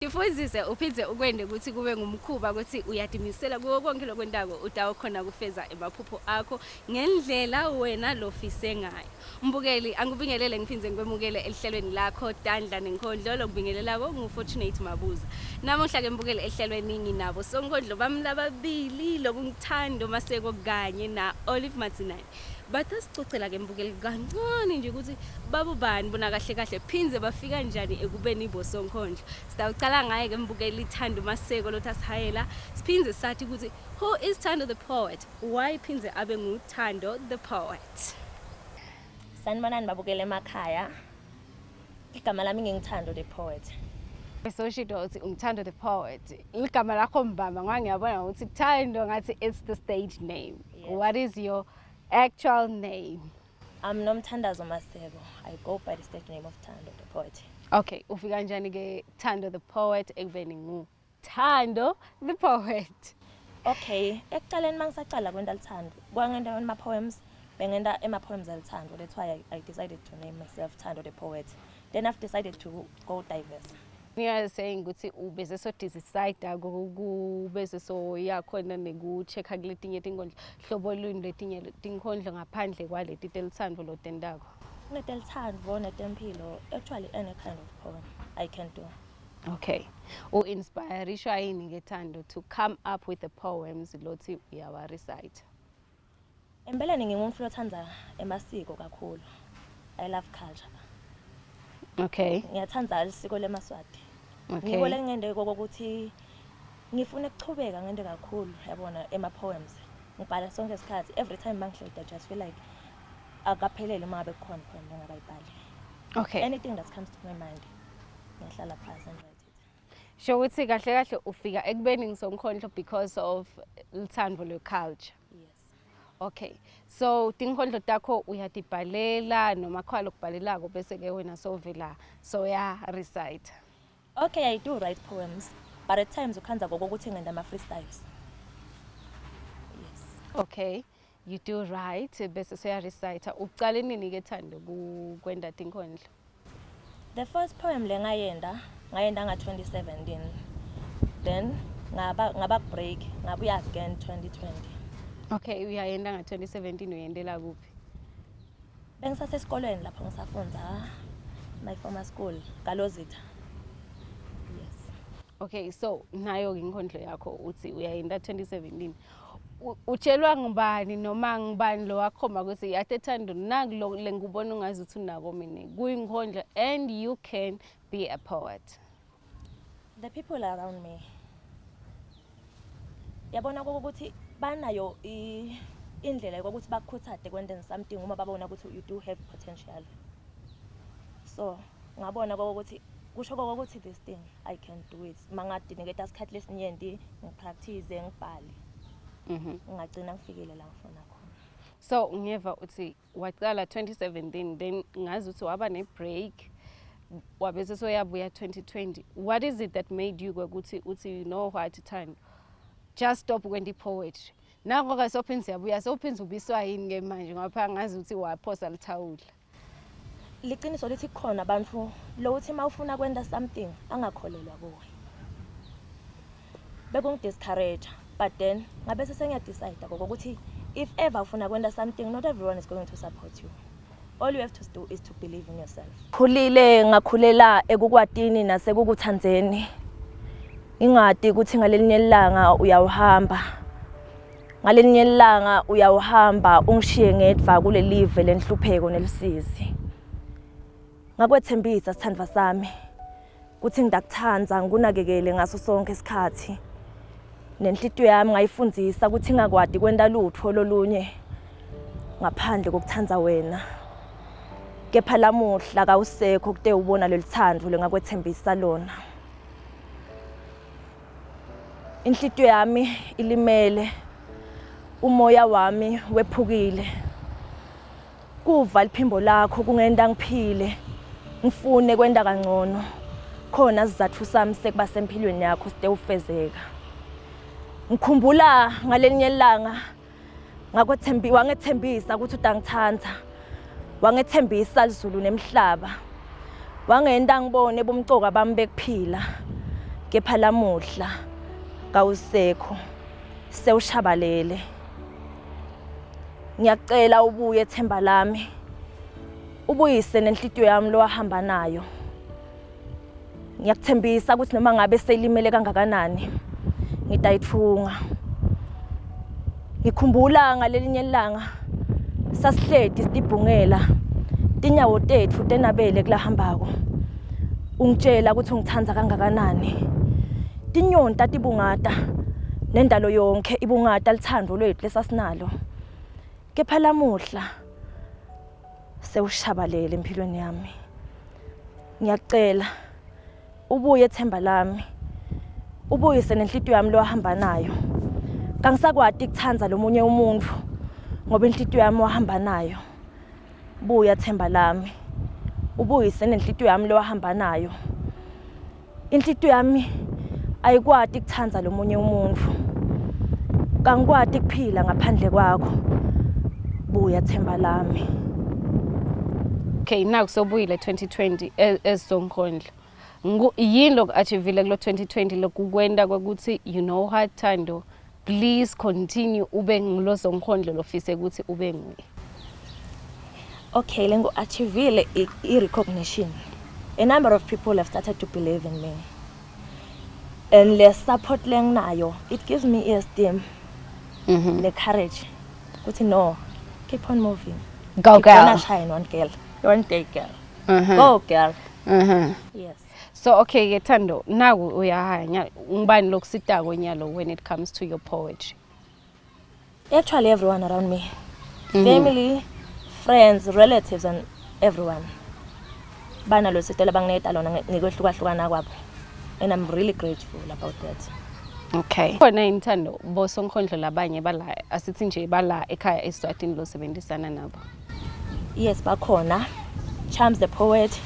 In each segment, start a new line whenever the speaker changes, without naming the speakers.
ngifuzise uphinde ukwende ukuthi kube ngumkhuba ukuthi uyadimisela kuwo konke lokwendako utawukhona kufeza emaphupho akho ngendlela wena lofise ngayo. Mbukeli angibingelele ngiphindze ngikwemukele elihlelweni lakho Tandla Nenkhondlo lokubingelelako nguFortunate MABUZA. Namuhla ke mbukeli ehlelweni nginabo Nenkhondlo bami lababili lokungithando MASEKO kanye na Olive MADZINANE. Batha sicocela ke mbukeli kancane nje ukuthi babubani bona kahle kahle phindze bafika njani ekubeni iboso Nenkhondlo. Sitawucala ngaye ke mbukeli Thando MASEKO lothasihayela siphindze sathi ukuthi who is Thando the poet? Why phindze abe nguThando the poet?
Sanibonani babukele emakhaya. Igama lami ngingithando the poet.
So she does Thando the poet. Igama lakho mbamba ngiyabona ukuthi Thando ngathi it's the stage name. Yes. What is your actual name?
I'm Nomthandazo MASEKO. I go by the stage name of Thando the poet.
Okay, ufika njani ke Thando the poet ekubeni ngu Thando the poet?
Okay, ekuqaleni mangisaqala kwenta lithando. Kwangenda ama poems, bengenda ema poems alithando. That's why I decided to name myself Thando the poet. Then I've decided to go diverse.
You are saying ukuthi ubeze so decide kubeze so yakhona nekuchecka kuletinye tinkondlo hlobo luni letinye tinkondlo ngaphandle kwaleti telithando lo tendako.
Netelithando netempilo, actually any kind of poem I can do.
Okay. Inspirishwa yini ke Thando to come up with the poems lothi uyawa recite?
Empeleni ngingumuntu othanda emasiko kakhulu. I love culture.
Okay.
Ngiyathanda isiko leMaswati.
Okay.
Ngibole ngende kokuthi ngifuna ukuchubeka ngende kakhulu yabona ema poems. Ngibhala sonke isikhathi every time mangihleda I just feel like akaphelele uma bekukhona poem engabayibhali.
Okay.
Anything that comes to my mind ngiyahlala phansi and write it.
Sho ukuthi kahle kahle ufika ekubeni ngisonkhondlo because of uthando lweculture.
Yes.
Okay. So tinkondlo takho uyatibhalela noma khwalo kubhalelako bese ke wena sovela so ya recite.
Okay, I do write poems, but at times ukhanza kokuthi ngenda ama freestyles. Yes.
Okay. You do write bese so ya recite. Uqale nini ke Thando kwenda tinkondlo?
The first poem ngayenda nga 2017. Then ngaba break, ngabuya again 2020.
Okay, uyayenda nga 2017 uyendela kuphi?
Bengisase esikolweni lapho ngisafunda my former school, Galozitha. Yes.
Okay, so nayo inkondlo yakho uthi uyayenda 2017. Utshelwa ngubani noma ngubani lo wakhomba ukuthi yathe Thando nakulo lengubona ungazi uthi unako mina kuyinkondlo and you can be a poet?
The people around me. Yabona ukuthi banayo indlela yokuthi bakukhuthade kwendeni something uma babona ukuthi you do have potential. So ngabona ukuthi kusho ukuthi this thing I can do it. Mangadineketa isikhathi lesinyenti ngipractice ngibhale. Ngagcina ngifikile la ngifuna khona.
So ngiyeva uthi waqala 2017 then ngazi uthi waba ne break wabese so yabuya 2020. What is it that made you ukuthi you know what Thando just stop kwendi poetry? Nako ke sophinze yabuya sophinze ubiswa yini ke manje ngapha ngazi ukuthi waphosa lithawula.
Liqiniso lithi khona abantu lo uthi mawufuna kwenda something angakholelwa kuwe. Bekungidiscourage but then ngabe sengiya decide ukuthi if ever ufuna kwenda something not everyone is going to support you. All you have to do is to believe in yourself. Khulile ngakhulela ekukwatini nasekukuthandzeni. Ingadi ukuthi ngalelinye ilanga uyawuhamba. Ngalelinye ilanga uyawuhamba ungishiye ngedva kule live lenhlupheko nelisizi. Ngakwethembisa sithandwa sami ukuthi ngidakuthanza ngunakekele ngaso sonke isikhathi. Nenhlitiyo yami ngayifundzisa ukuthi ngakwadi kwenda lutho lolunye ngaphandle kokuthanza wena. Kepha lamuhla kawusekho kude ubona lelithando lengakwethembisa lona. Inhlitiyo yami ilimele, umoya wami wephukile. Kuva liphimbo lakho kungenda ngiphile, ngifune kwenda kangcono. Khona sizathu sami sekuba sempilweni yakho side ufezeka. Ngikhumbula ngalelinye ilanga wangethembisa ukuthi utangithanza. Wangethembisa izulu nemhlaba. Wangenda ngibone bomcoka bami bekuphila. kepha lamuhla kawusekho sewushabalele. Ngiyacela ubuye ethemba lami, ubuyise nenhlitiyo yami lo wahamba nayo. Ngiyakuthembisa ukuthi noma ngabe seyilimele kangakanani ngitayitfunga. Ngikhumbula ngalelinye ilanga sasihledi sitibhungela tinyawo tethu tenabele kulahambako. Ungitshela ukuthi ungithanda kangakanani. Tinyonta tibungata nendalo yonke ibungata lithando lwethu lesasinalo. Kepha lamuhla sewushabalele empilweni yami. Ngiyacela ubuye ethemba lami, ubuyise nenhlitiyo yami lo wahamba nayo. Kangisakwati ukuthanda lomunye umuntu ngoba inhlitiyo yami wahamba nayo. Buya ethemba lami, ubuyise nenhlitiyo yami lo wahamba nayo. Inhlitiyo yami ayikwati ukuthanda lomunye umuntu. Kangikwati ukuphila ngaphandle kwakho. Buya ethemba lami.
Okay, now sobuyile 2020 eSonkhondlo. Yini loku-achievile kulo 2020 lokukwenda kwakuthi you know what Thando, please continue ube ngilo Sonkhondlo lofise ukuthi ube nguye.
Okay, lengo achievile i-recognition. A number of people have started to believe in me. And the support lenginayo, it gives me esteem, the courage. Ukuthi no, keep on moving.
Go
Keep
girl.
gonna shine, one girl. One day girl. Go girl. Yes.
So okay, Thando, now uyahanya ngibani lokusitako nyalo when it comes to your poetry?
Actually everyone around me. Family, friends, relatives and everyone. Bana lo sitela bangineta lona ngikwehlukana kwabo. And I'm really grateful about that.
Okay. Khona Thando bo Sonkhondlo labanye bala asithi nje bala ekhaya Eswatini lo sebenzisana nabo.
Yes, bakhona. Chams the poet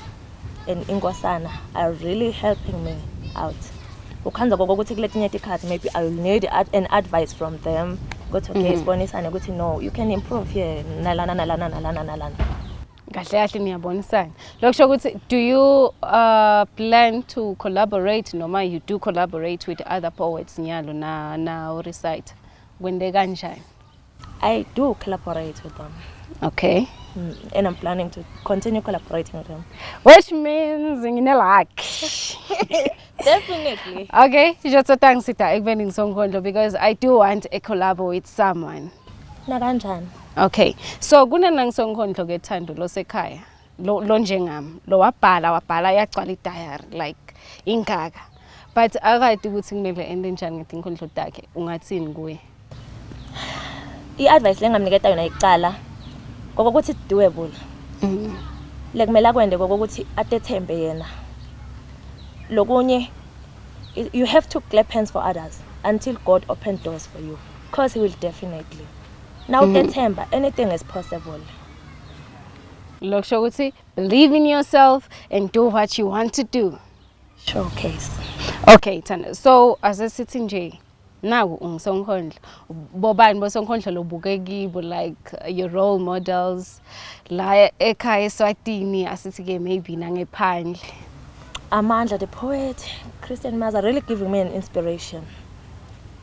and Inkosana are really helping me out. Ukhanza kokuthi kuletinye tikhathi maybe I will need an advice from them. Go to okay, sibonisane ukuthi no, you can improve here. Nalana.
Kahle kahle niyabonisana. Lokusho ukuthi do you plan to collaborate noma you do collaborate with other poets nyalo na recite kwende kanjani?
I do collaborate with them.
Okay.
And I'm planning to continue collaborating with them.
Which means nginelak.
Definitely.
Okay, just thanks sita ekubeni Sonkhondlo because I do want a collab with someone.
Na kanjani?
Okay. So kunena Sonkhondlo ke Thando lo sekhaya. Lo njengami. Lo wabhala yagcwala diary like inkaka. But akade ukuthi kumele ende njani ngetinkhondlo takhe. Ungathini kuye?
I-advice lengamniketa yona icala kokuthi doable. Lekumela kwende kokuthi atethembe yena. Lokunye you have to clap hands for others until God open doors for you because he will definitely. Now tethemba anything is possible.
Lokusho ukuthi believe in yourself and do what you want to do.
Showcase.
Okay, Thando. So asesithi nje naku ungisonkhondlo bobani bosonkhondlo lobuke kibo like your role models la ekhaya Eswatini asithi ke maybe nangephandle.
Amandla the poet, Christian Maza really giving me an inspiration.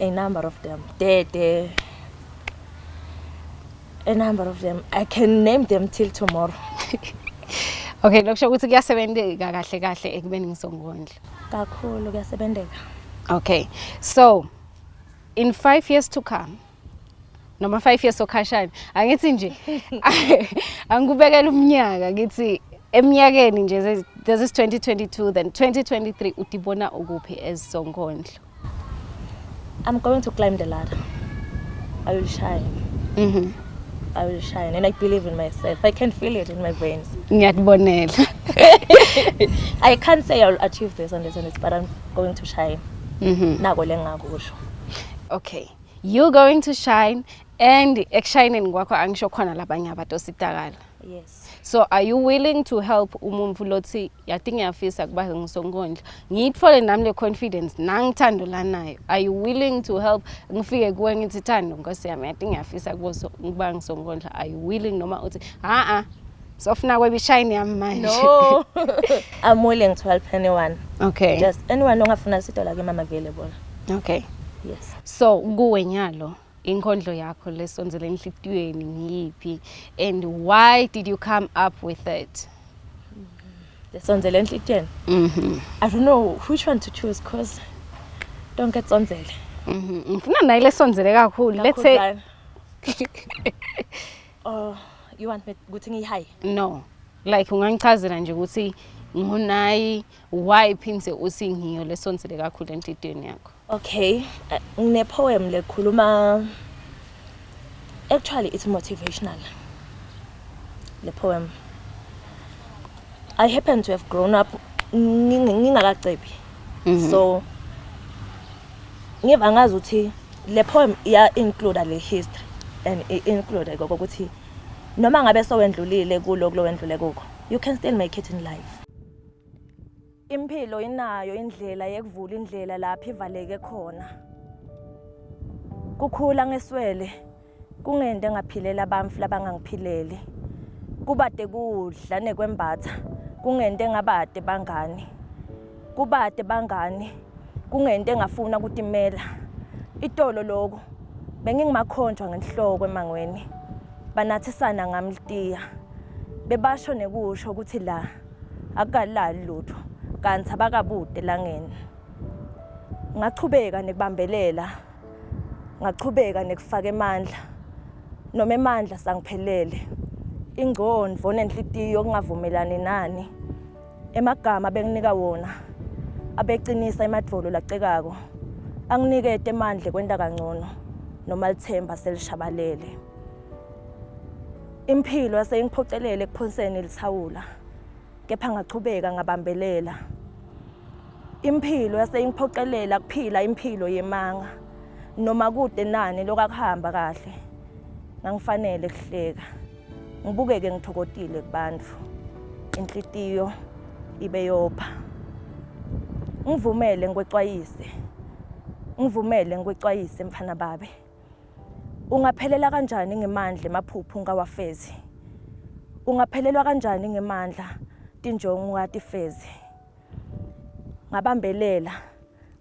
A number of them. A number of them. I can name them till tomorrow.
Okay, lokusho ukuthi kuyasebenzeka kahle ekubeni ngisonkhondlo.
Kakhulu kuyasebenzeka.
Okay. So in 5 years to come, noma 5 years okhashana, angithi nje angikubekela umnyaka ngithi eminyakeni nje this is 2022 then 2023 utibona ukuphi as Sonkhondlo?
I'm going to climb the ladder. I will shine. I will shine and I believe in myself. I can feel it in my veins.
Ngiyakubonela.
I can't say I'll achieve this and this, but I'm going to shine. Nako lengakusho.
Okay, you're going to shine and ekshining kwakho angisho khona labanye abantu ositakala.
Yes.
So are you willing to help umuntu lothi yathi ngiyafisa kuba ngisonkhondlo ngiyitfole nami le confidence nangithando lanayo? Are you willing to help ngifike kuwe ngithi Thando Nkosi yami yathi ngiyafisa kuba ngisonkhondlo? Are you willing noma uthi So ufuna kwebe shine yami manje.
No. I'm willing to help anyone.
Okay.
Just anyone ongafuna sito la I'm available.
Okay.
Yes.
So kuwe nyalo inkondlo yakho lesonzele enhlitiyweni ngiyiphi and why did you come up with it?
Lesonzele enhlitiyweni. I don't know which one to choose cause don't get sonzele.
Ngifuna nayo lesonzele kakhulu. Let's say
you want me ukuthi ngiyi-high?
No. Like ungangichazela nje ukuthi ngunayi why phindze uthi ngiyo lesonzele kakhulu enhlitiyweni yakho.
Okay, ngine poem lekhuluma actually it's motivational. The poem I happen to have grown up ngingakacebi. So ngiva ngazi ukuthi le poem iya include le history and include ukuthi noma ngabe sowendlulile kulo wendlule kuko you can still make it in life. Impilo inayo indlela yekuvula indlela lapha ivaleke khona. Kukhula ngeswele kungende ngaphilela abamfu labangangiphileli. Kubade kudla nekwembatha kungende ngabade bangani. Kubade bangani kungende ngafuna ukutimela. Itolo lokho bengingimakhonjwa ngenhloko emangweni. Banathisana ngamlitiya. Bebasho nekusho ukuthi la akalali lutho. Kanti abakabude langeni. Ngachubeka nekubambelela. Ngachubeka nekufaka emandla. Noma emandla sangiphelele. Ingqondo nenhlitiyo kungavumelani nani. Emagama benginika wona. Abeqinisa emadvolo lacekako. Anginikete emandla kwenda kangcono. Noma lithemba selishabalele. Impilo asengiphocelele kuphonseni lithawula. Kepha ngachubeka ngabambelela. Impilo yasengiphocelela kuphila impilo yemanga. Noma kude nani lokakuhamba kahle. Ngangifanele kuhleka. Ngibukeke ngithokotile kubantu. Inhlitiyo ibe yopha. Ngivumele ngikwexwayise. Ngivumele ngikwexwayise mfana babe. Ungaphelela kanjani ngemandla emaphupho ungawafezi? Ungaphelelwa kanjani ngemandla tinjongo ungatifezi? Ngabambelela,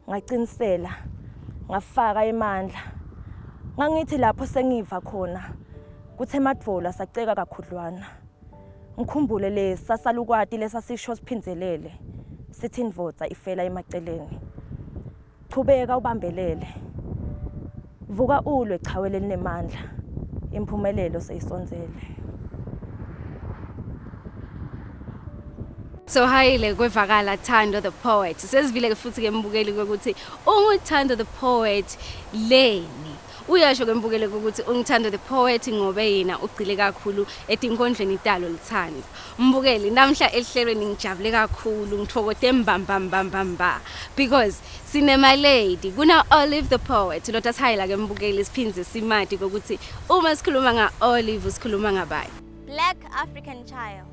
ngacinisela, ngafaka emandla. Ngangithi lapho sengiva khona kuthe emadvola saceka kakhudlwana. Ngikhumbule lesasalukwati lesasisho siphinzelele. Sithi indvodza ifela emaceleni. Chubeka ubambelele. Vuka ulwe chawele linemandla. Impumelelo seyisonzele.
So hayile kwevakala Thando the poet. Sesivile futhi ke mbukeli ukuthi unguthando the poet leni. Uyasho ke mbukeli ukuthi ungithando the poet ngobe yena ugcile kakhulu etinkondlweni talo lithando. Mbukeli namhla ehlelweni ngijabule kakhulu ngithokode mbamba because sinema lady kuna Olive the poet lota sihayila ke mbukeli siphinze simati ukuthi uma sikhuluma nga Olive sikhuluma ngabani.
Black African child.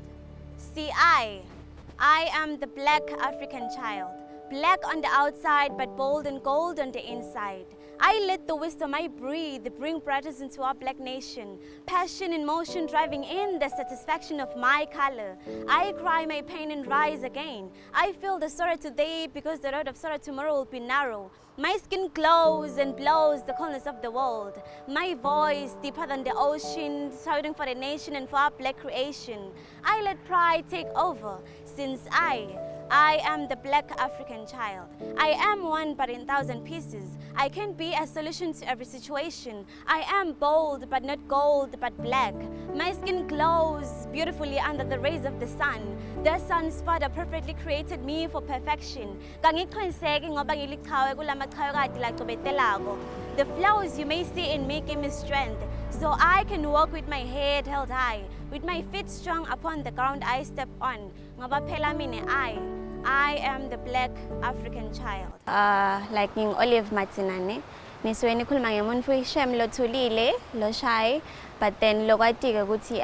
See, I am the black African child. Black on the outside, but bold and gold on the inside. I let the wisdom I breathe bring brightness into our black nation. Passion and motion driving in the satisfaction of my color. I cry my pain and rise again. I feel the sorrow today because the road of sorrow tomorrow will be narrow. My skin glows and blows the coolness of the world. My voice deeper than the ocean, shouting for the nation and for our black creation. I let pride take over since I am the black African child. I am one but in 1,000 pieces. I can be a solution to every situation. I am bold but not gold but black. My skin glows beautifully under the rays of the sun. The sun's father perfectly created me for perfection. The flowers you may see in me give me strength, so I can walk with my head held high, with my feet strong upon the ground I step on. I am the black African child.
Like nging Olive MADZINANE. Niswe nikhuluma ngemuntu ishem lothulile, lo shy, but then lokwatika ukuthi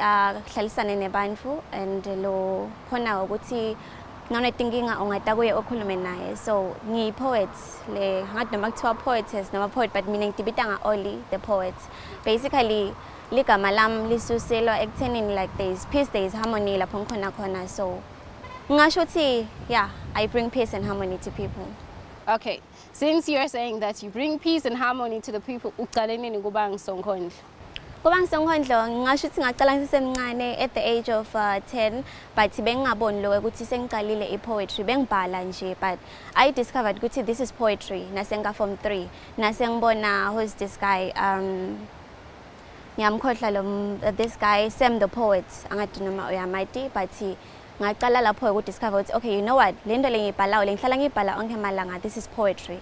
hlalisane nebantfu and lo khona ukuthi nonetinkinga ungata kuye okhulume naye. So ngiyi-poet le ngathi noma kuthiwa poetess noma poet, but mina ngitibita nga-Oli the poet. Basically ligama lam lisuselwa ekuthenini like there is peace, there is harmony lapho ngikhona khona. So ngingasho ukuthi yeah, I bring peace and harmony to people.
Okay, since you're saying that you bring peace and harmony to the people, uqale nini kuba ngiSonkhondlo?
Kuba ngiSonkhondlo ngingasho ukuthi ngaqala ngisemncane at the age of 10, but bengingaboni lokho ukuthi sengiqalile i-poetry, bengibhala nje, but I discovered ukuthi this is poetry nasenga form 3. Nase ngibona who's this guy ngiyamkhohlwa this guy Sam the poet, angathi noma uyamazi, but ngaqala lapho ukudiscover ukuthi okay, you know what, lento lengibhalayo lengihlala ngibhala onke malanga, this is poetry.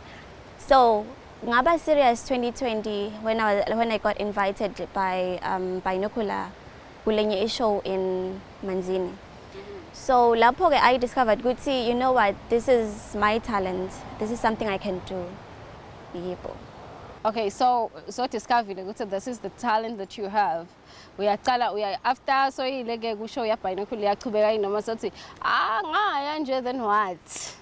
So ngaba serious 2020 when I got invited by Binocular kulenye show in Manzini. So lapho ke I discovered ukuthi you know what, this is my talent, this is something I can do. Yebo.
Okay, so discovered ukuthi this is the talent that you have. Uyaqala after so ileke kushow ya Binocular uyaqhubeka noma sothi ngaya nje, then what?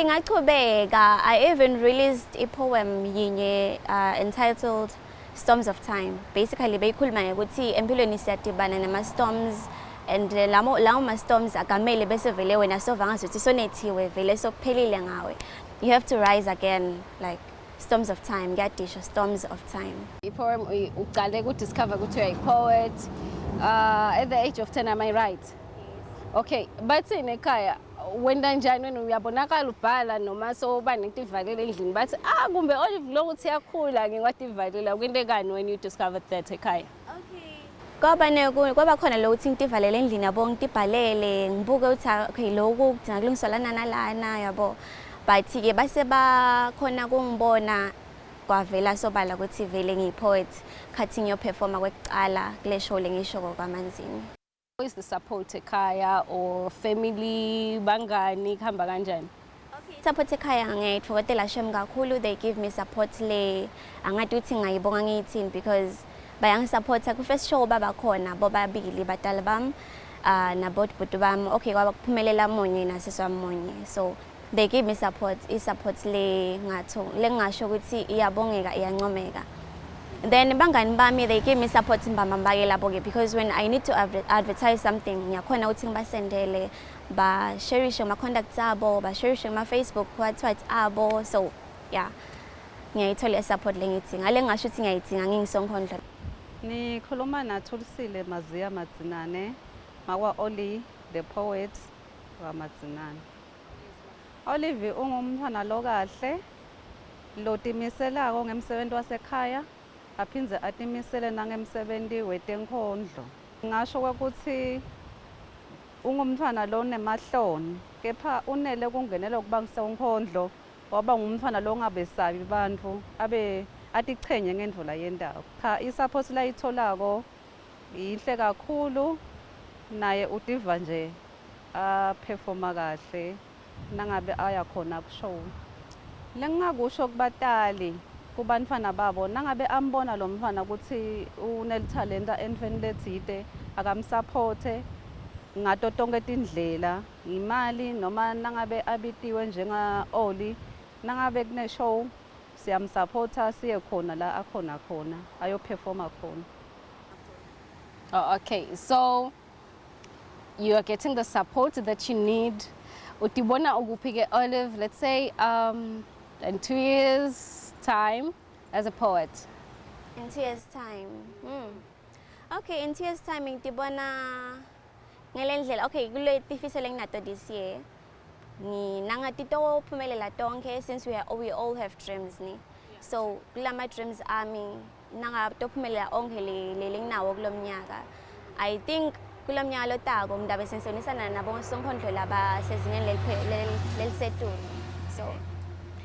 Ngaqhubeka. I even released a poem yinye entitled Storms of Time. Basically beyikhuluma ukuthi empilweni siyadibana nama storms, and lawo ma storms akamele bese vele wena sova ngazuthi sonethiwe vele sokuphelile ngawe. You have to rise again, like storms of time, ngiyadisho storms of time.
I-poem uqale ukudiscover ukuthi uyi-poet at the age of 10, am I right? Yes. Okay, but ekhaya wenda njani wena uyabonakala ubhala noma so uba nento ivalile endlini bathi kumbe Olive lo uthi yakhula ngingwati ivalile, kwendekani when you discovered that ekhaya?
Okay. Kwaba khona lo uthi ngivalele endlini yabo, ngitibhalele ngibuke ukuthi okay lokhu kudinga kulungiselana nalana yabo. But ke base bakhona kungibona kwavela sobala ukuthi vele ngiyi-poet khathi ngiyoperforma kwekuqala kule show lengisho kwaManzini.
Who is the support ekhaya or family, bangani, kuhamba kanjani?
Okay. Support ekhaya ngiyayithokotela shem kakhulu, they give me support le angathi uthi ngayibonga ngiyithini because bayangisupporta ku first show baba khona bobabili badala bam nabodbudu bam. Okay, kwabaphumelela munye naseswa munye. So they give me support, i-support le ngasho ukuthi iyabongeka iyancomeka. Then bangani bami they give me support mbambake lapho ke because when I need to advertise something ngiyakhona ukuthi ngibasendele ba share ma contacts abo, ba share ma Facebook websites abo. So yeah, ngiyayithola support lengithi ngale ngasho ukuthi ngiyayidinga ngingiSonkhondlo.
Nikhuluma naThulisile Maziya MADZINANE makwa Oli the poet wa MADZINANE. Olive ungumntwana lo kahle lo timiselako ngemsebenzi wasekhaya aphindze atimisele nangemsebenzi wetenkondlo. Ngasho ukuthi ungumntwana lo nemahloni kepha unele kungenela ukuba ngiSonkhondlo ngoba ngumntwana lo ngabesabi bantfu abe atichenye ngendlela yendawo. Cha isupport la itholako inhle kakhulu, naye udiva nje performa kahle nangabe aya khona kushow. Lengingakusho kubatali kubantwana babo nangabe ambona lo mfana ukuthi unelithalenta entweni lethile akamsupporte ngato tonke tindlela, imali noma nangabe abitiwe njenga Oli, nangabe kune show siyamsupporta siye khona la akhona khona ayo performa khona.
Oh, okay, so you are getting the support that you need. Utibona ukuphi Olive, let's say in 2 years time as a poet?
In 2 years time. Okay, in 2 years time ngitibona ngelendlela. Okay, kule tifiso lenginato this year. Nangatito phumelela tonke since we all have dreams ni. So kulama dreams ami nangato phumelela onke le nginawo kulomnyaka. I think kulamnyaka lotako ngidabe sensonisana nabo ngiSonkhondlo laba sezingeni lelisetulu. So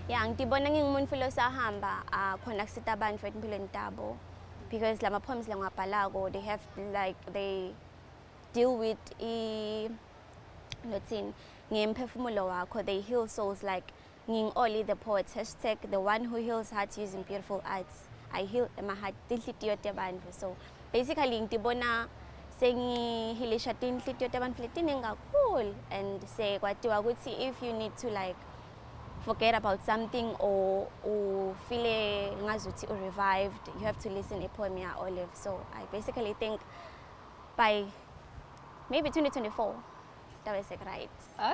yeah, ngitibona ngingumuntu losahamba khona kusita abantu empilweni tabo because lama poems langabhalako they deal with ngemphefumulo wakho, they heal souls like Oli the poet # the one who heals hearts using beautiful arts. I heal my heart tinhlitiyo tabantu. So basically ngitibona sengihilisha tinhlitiyo tabantu letiningi kakhulu beautiful. And say if you need to like forget about something or feel ngazuthi revived, you have to listen a poem ya Olive. So I basically think by maybe 2024 that was right.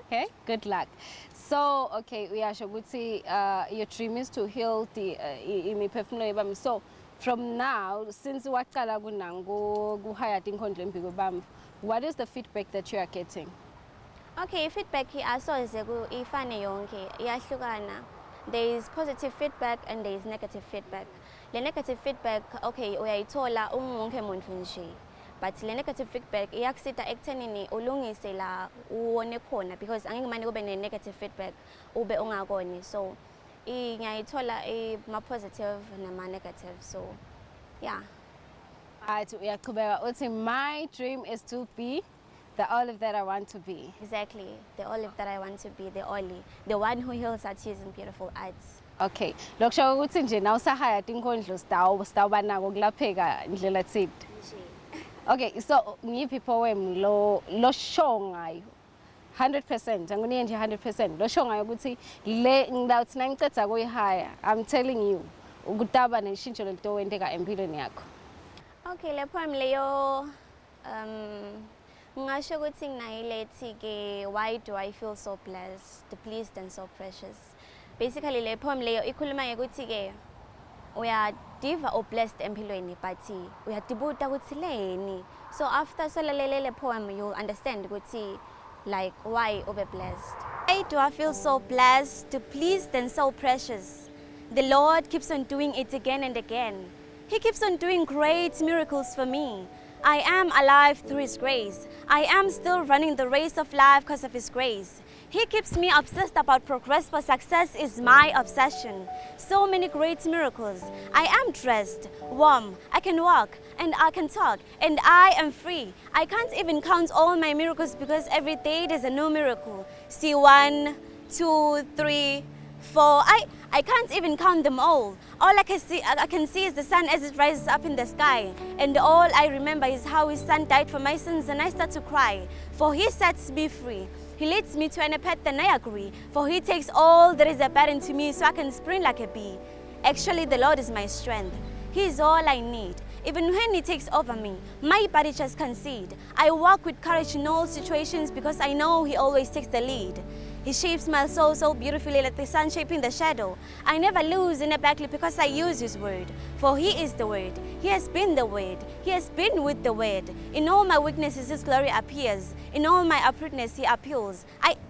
Okay, good luck. So okay, uyasho ukuthi your dream is to heal the imiphefumulo yebami. So from now, since waqala kunango kuhaya Nenkhondlo empiko bami, what is the feedback that you are getting?
Okay, feedback asoze ifane yonke iyahlukana. There is positive feedback and there is negative feedback. Le negative feedback, okay, uyayithola wonke umuntu nje. But le negative feedback iyakusita ekuthenini ulungise la uwone khona, because angeke manje kube ne negative feedback ube ungakoni. So ngiyayithola ma positive nama negative. So yeah.
Uyaqhubeka uthi my dream is to be the olive that I want to be.
Exactly, the olive that I want to be, the Oli, the one who heals our tears in beautiful arts.
Okay, lokusho ukuthi nje na usahaya Nenkhondlo stawuba nako kulapheka indlela thide. Okay, so ngiphi poem lo show ngayo 100%, anguniye nje 100%. Lo show ngayo ukuthi le ngidawuthi nangiceda kuyihaya, I'm telling you, ukutaba neshintsho lento wenteka empilweni yakho.
Okay, le poem leyo ngasho ukuthi nginayilethi ke why do I feel so blessed, pleased and so precious. Basically le poem leyo ikhuluma ukuthi ke uyadiva o blessed empilweni but uyadibuta ukuthi leni. So after solalele le poem you'll understand ukuthi like why ube blessed.
Why do I feel so blessed, pleased and so precious? The Lord keeps on doing it again and again. He keeps on doing great miracles for me. I am alive through His grace. I am still running the race of life because of His grace. He keeps me obsessed about progress, for success is my obsession. So many great miracles. I am dressed, warm, I can walk, and I can talk, and I am free. I can't even count all my miracles because every day there's a new miracle. See 1, 2, 3, 4. I can't even count them all. All I can see is the sun as it rises up in the sky. And all I remember is how His Son died for my sins, and I start to cry. For He sets me free. He leads me to an path and I agree. For He takes all that is a burden to me so I can spring like a bee. Actually, the Lord is my strength. He is all I need. Even when He takes over me, my body just concede. I walk with courage in all situations because I know He always takes the lead. He shapes my soul so beautifully like the sun shaping the shadow. I never lose in a battle because I use His word. For He is the word. He has been the word. He has been with the word. In all my weaknesses His glory appears. In all my uprootedness He appeals.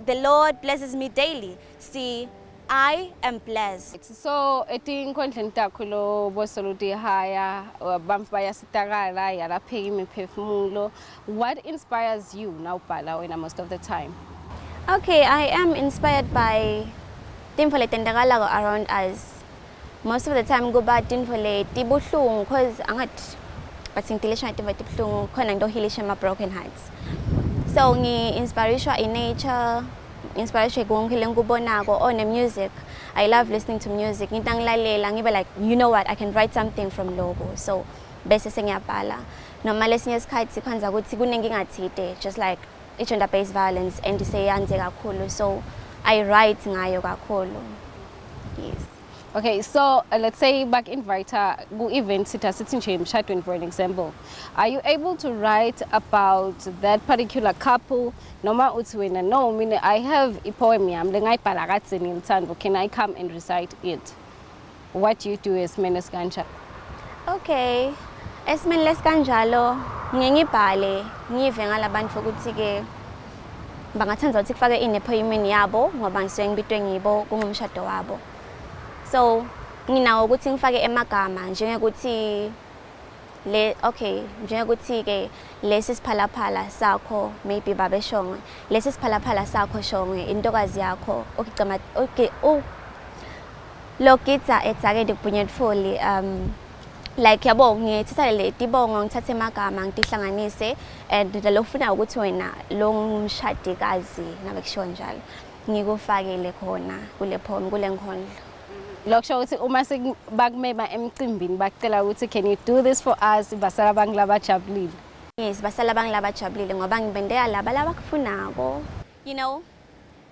The Lord blesses me daily. See, I am blessed.
So Nenkhondlo takho lo bosoluti haya bamfu bayasitakala yalapheka imiphefumulo. What inspires you now ubhala wena most of the time?
Okay, I am inspired by tinfo letendakala around us. Most of the time kuba tinfo letibuhlungu because angathi bathingilisha tinfo tibuhlungu khona nto healisha ma broken hearts. So ngi-inspirishwa in nature, inspirishwa konke lengikubonako on the music. I love listening to music. Ngitangilalela ngibe like, you know what, I can write something from logo. So bese sengiyabhala. Noma lesinye isikhathi kwanza ukuthi kunenkinga thide, just like gender-based violence and iseyenze kakhulu, so I write ngayo kakhulu. Yes.
Okay, so let's say back in writer ku-event sithi nje emshadweni for an example, are you able to write about that particular couple noma uthi wena no mina I have a poem yami lengayibhala kadzeni ngilithando, can I come and recite it? What do you do esimene esikanjalo?
Okay, esimene lesikanjalo ngiyibhale ngive ngalabantu ukuthi ke bangathanda ukuthi kufake in epoemini yabo ngoba ngisuke ngibitwe ngibo kungumshado wabo. So nginawo ukuthi ngifake emagama njengekuthi njengekuthi ke lesi siphalaphala sakho maybe babe shongwe, lesi siphalaphala sakho shongwe intokazi yakho okugcama lokitsa etsake dikpunyetfuli like yabo ngithatha le tibongo ngithathe emagama ngitihlanganise and lokufuna ukuthi wena lo ngumshadikazi nabe kusho njalo ngikufakele khona kule poem kule Nenkhondlo.
Lokusho ukuthi uma bakumema emcimbini bacela ukuthi can you do this for us, basala bangilaba jabulile?
Yes, basala bangilaba jabulile ngoba ngibendela laba labakufunako.
You know,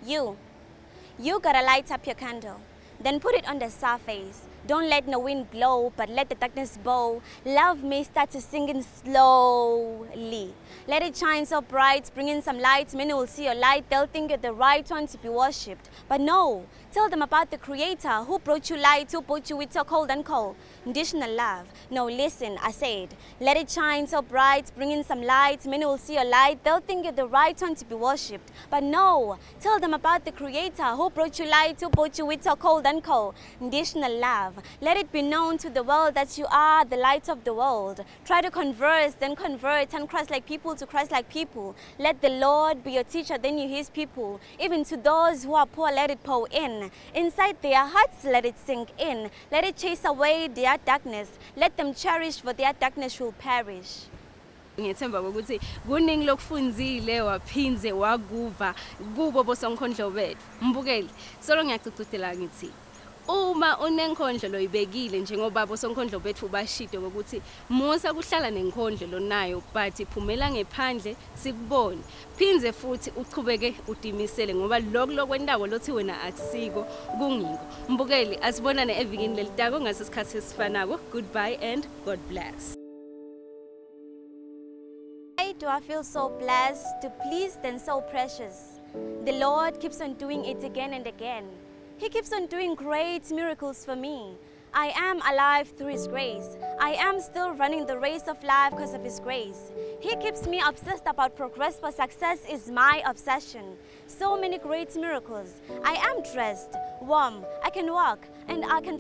you gotta light up your candle, then put it on the surface. Don't let no wind blow, but let the darkness bow. Love may start to singing slowly. Let it shine so bright, bring in some light. Many will see your light, they'll think you're the right one to be worshipped. But no, tell them about the Creator who brought you light, who brought you with so cold and cold. Additional love. No, listen, I said, let it shine so bright, bring in some light. Many will see your light, they'll think you're the right one to be worshipped. But no, tell them about the Creator who brought you light, who brought you with so cold and cold. Additional love. Let it be known to the world that you are the light of the world. Try to converse, then convert, turn Christ like people to Christ like people. Let the Lord be your teacher, then you his people. Even to those who are poor, let it pour in. Inside their hearts, let it sink in. Let it chase away their darkness. Let them cherish, for their darkness will perish.
Ngiyethemba ukuthi kuningi lokufunzile waphinze wakuva kubo bosonkhondlo bethu. Mbukeli, solo ngiyacucudela ngithi uma unenkhondlo loyibekile njengoba bosonkhondlo bethu bashide ukuthi musa kuhlala nenkhondlo lonayo but iphumela ngephandle sikubone. Phinze futhi uchubeke udimisele ngoba lokwendawo lothi wena akusiko kungiko. Mbukeli, asibonane evikini lelitako ngasesikhathi esifanako. Goodbye and God bless.
Why do I feel so blessed, to pleased and so precious? The Lord keeps on doing it again and again. He keeps on doing great miracles for me. I am alive through His grace. I am still running the race of life because of His grace. He keeps me obsessed about progress, for success is my obsession. So many great miracles. I am dressed, warm, I can walk, and I can